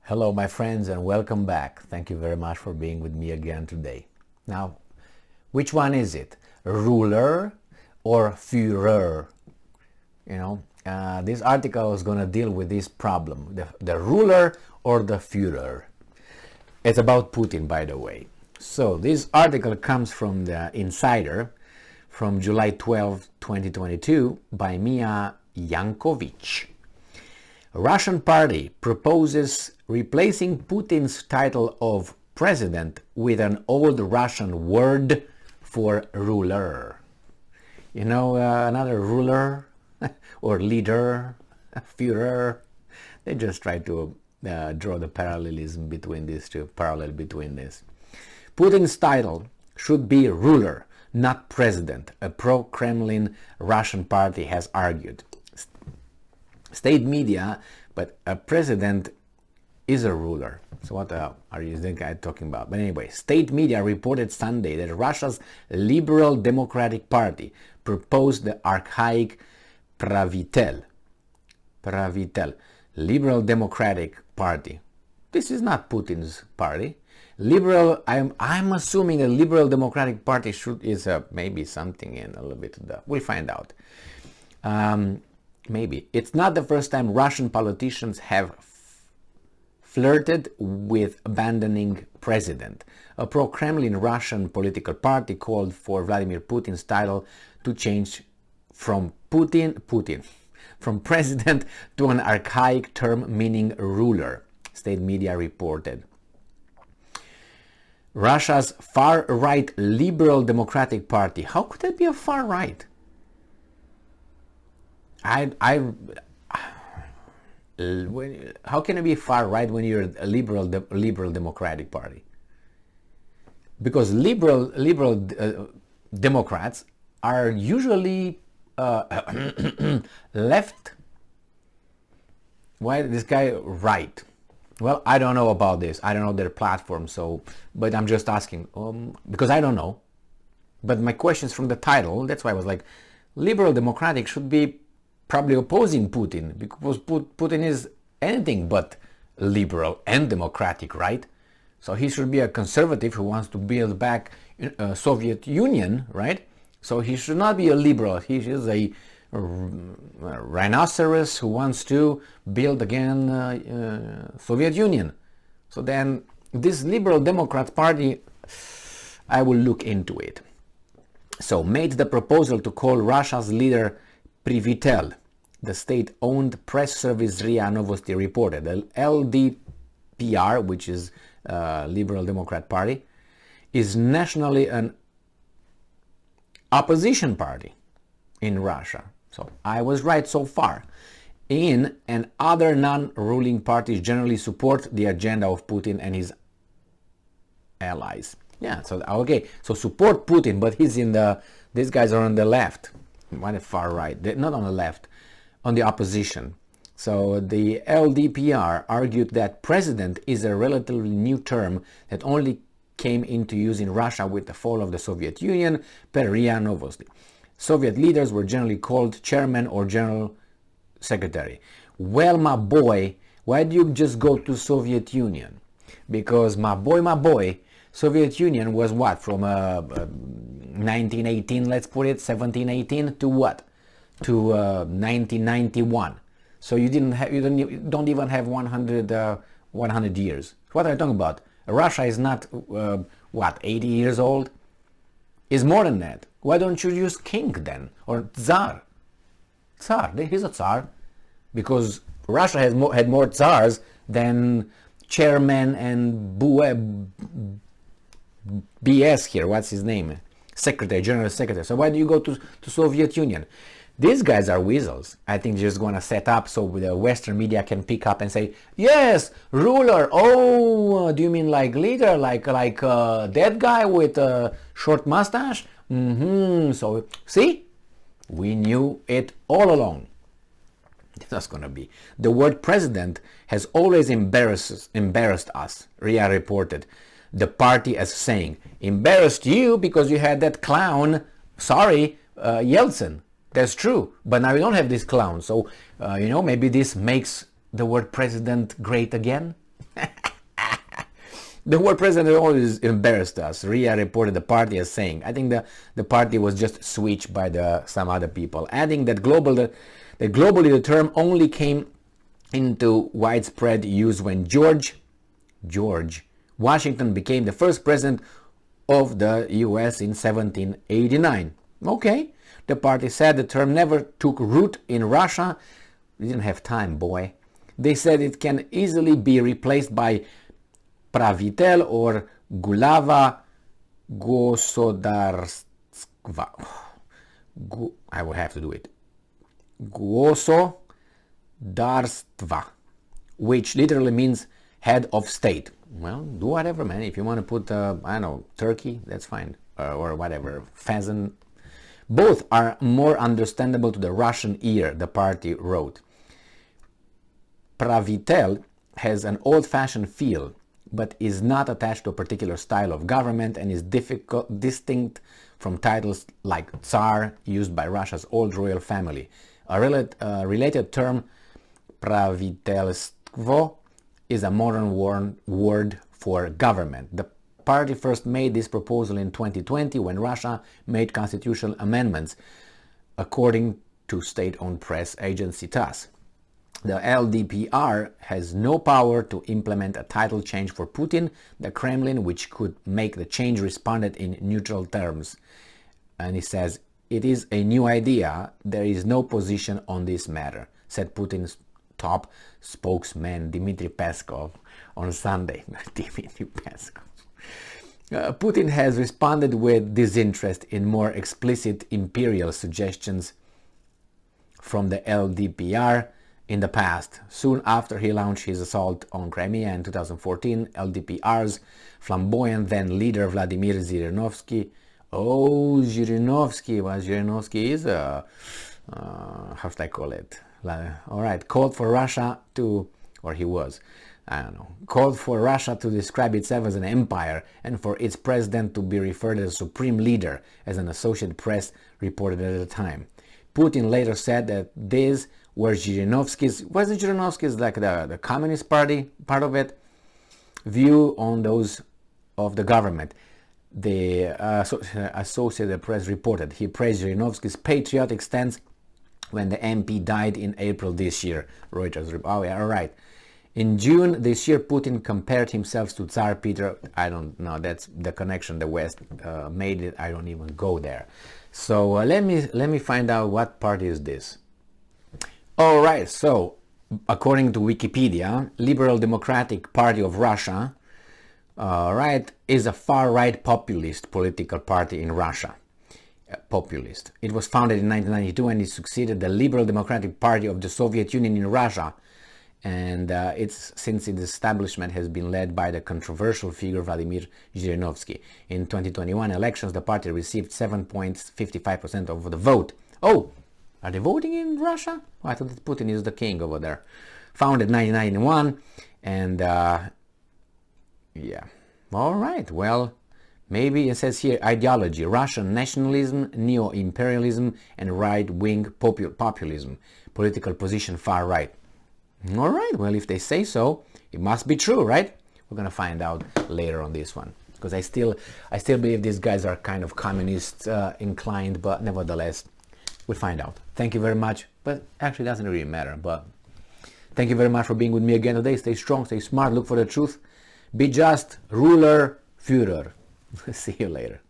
Hello, my friends, and welcome back. Thank you very much for being with me again today. Now, which one is it? Ruler or Führer? This article is going to deal with this problem, the ruler or the Führer. It's about Putin, by the way. So this article comes from the Insider from July 12, 2022 by Mia Yankovic. Russian party proposes replacing Putin's title of president with an old Russian word for ruler. Another ruler or leader, Führer. They just try to draw the parallelism between these two, parallel between this. Putin's title should be ruler, not president, a pro-Kremlin Russian party has argued. State media, but a president is a ruler. So what are you talking about? But anyway, state media reported Sunday that Russia's Liberal Democratic Party proposed the archaic Pravitel, Liberal Democratic Party. This is not Putin's party. Liberal. I'm assuming a Liberal Democratic Party is maybe something in a little bit of that. We'll find out. Maybe. It's not the first time Russian politicians have flirted with abandoning president. A pro-Kremlin Russian political party called for Vladimir Putin's title to change from from president to an archaic term meaning ruler, state media reported. Russia's far-right Liberal Democratic Party. How could that be a far-right? How can it be far right when you're a liberal Democratic Party? Because liberal Democrats are usually left. Why this guy right? Well, I don't know about this. I don't know their platform. But I'm just asking because I don't know. But my questions from the title. That's why I was like, Liberal Democratic should be probably opposing Putin, because Putin is anything but liberal and democratic, right? So he should be a conservative who wants to build back Soviet Union, right? So he should not be a liberal. He is a rhinoceros who wants to build again Soviet Union. So then this Liberal Democrat Party, I will look into it. So made the proposal to call Russia's leader Privitel, the state-owned press service RIA Novosti reported. The LDPR, which is Liberal Democrat Party, is nationally an opposition party in Russia. So I was right so far. And other non-ruling parties generally support the agenda of Putin and his allies. Yeah, so okay, so support Putin, but these guys are on the left. Why the far right? They're not on the left, on the opposition. So the LDPR argued that president is a relatively new term that only came into use in Russia with the fall of the Soviet Union, per RIA Novosti. Soviet leaders were generally called chairman or general secretary. Well, my boy, why do you just go to Soviet Union? Because my boy, Soviet Union was what, from 1918, let's put it, 1718 to what? To 1991. So you don't even have 100 years. What are you talking about? Russia is not 80 years old? Is more than that. Why don't you use king then, or tsar? He's a tsar, because Russia has had more tsars than chairman and BS here, what's his name? Secretary, General Secretary. So why do you go to Soviet Union? These guys are weasels. I think they're just going to set up so the Western media can pick up and say, yes, ruler. Oh, do you mean like leader, like that guy with a short mustache? So see, we knew it all along. That's going to be. The word president has always embarrassed us, RIA reported. The party as saying, embarrassed you because you had that clown, Yeltsin. That's true, but now you don't have this clown. So, maybe this makes the word president great again. The word president always embarrassed us. Ria reported the party as saying, I think the party was just switched by some other people, adding that globally the term only came into widespread use when George Washington became the first president of the US in 1789. Okay, the party said the term never took root in Russia. We didn't have time, boy. They said it can easily be replaced by Pravitel or Gulava Gosodarstva. I will have to do it. Gosodarstva, which literally means head of state. Well, do whatever, man. If you want to put, I don't know, turkey, that's fine. Or whatever, pheasant. Both are more understandable to the Russian ear, the party wrote. Pravitel has an old-fashioned feel, but is not attached to a particular style of government and is distinct from titles like Tsar used by Russia's old royal family. A related term, pravitelstvo, is a modern word for government. The party first made this proposal in 2020 when Russia made constitutional amendments, according to state-owned press agency TASS. The LDPR has no power to implement a title change for Putin. The Kremlin, which could make the change, responded in neutral terms. And he says, it is a new idea. There is no position on this matter, said Putin's top spokesman Dmitry Peskov on Sunday. Dmitry Peskov. Putin has responded with disinterest in more explicit imperial suggestions from the LDPR in the past. Soon after he launched his assault on Crimea in 2014, LDPR's flamboyant then leader Vladimir Zhirinovsky, Zhirinovsky is a, how should I call it? Alright, called for Russia to, or he was, called for Russia to describe itself as an empire and for its president to be referred as a supreme leader, as an Associated Press reported at the time. Putin later said that these were Zhirinovsky's, wasn't Zhirinovsky's like the Communist Party, part of it, view on those of the government. The Associated Press reported he praised Zhirinovsky's patriotic stance when the MP died in April this year. Reuters. Oh yeah, all right. In June this year, Putin compared himself to Tsar Peter. I don't know. That's the connection the West made it. I don't even go there. So let me find out what party is this. All right. So according to Wikipedia, Liberal Democratic Party of Russia, is a far-right populist political party in Russia. Populist. It was founded in 1992 and it succeeded the Liberal Democratic Party of the Soviet Union in Russia. And since its establishment has been led by the controversial figure Vladimir Zhirinovsky. In 2021 elections, the party received 7.55% of the vote. Oh, are they voting in Russia? Oh, I thought that Putin is the king over there. Founded 1991, and yeah. All right, well, maybe it says here ideology, Russian nationalism, neo-imperialism, and right-wing populism. Political position far right. All right, well, if they say so, it must be true, right? We're gonna find out later on this one, because I still believe these guys are kind of communist inclined, but nevertheless, we'll find out. Thank you very much, but actually it doesn't really matter, but thank you very much for being with me again today. Stay strong, stay smart, look for the truth, be just, ruler, Fuhrer. See you later.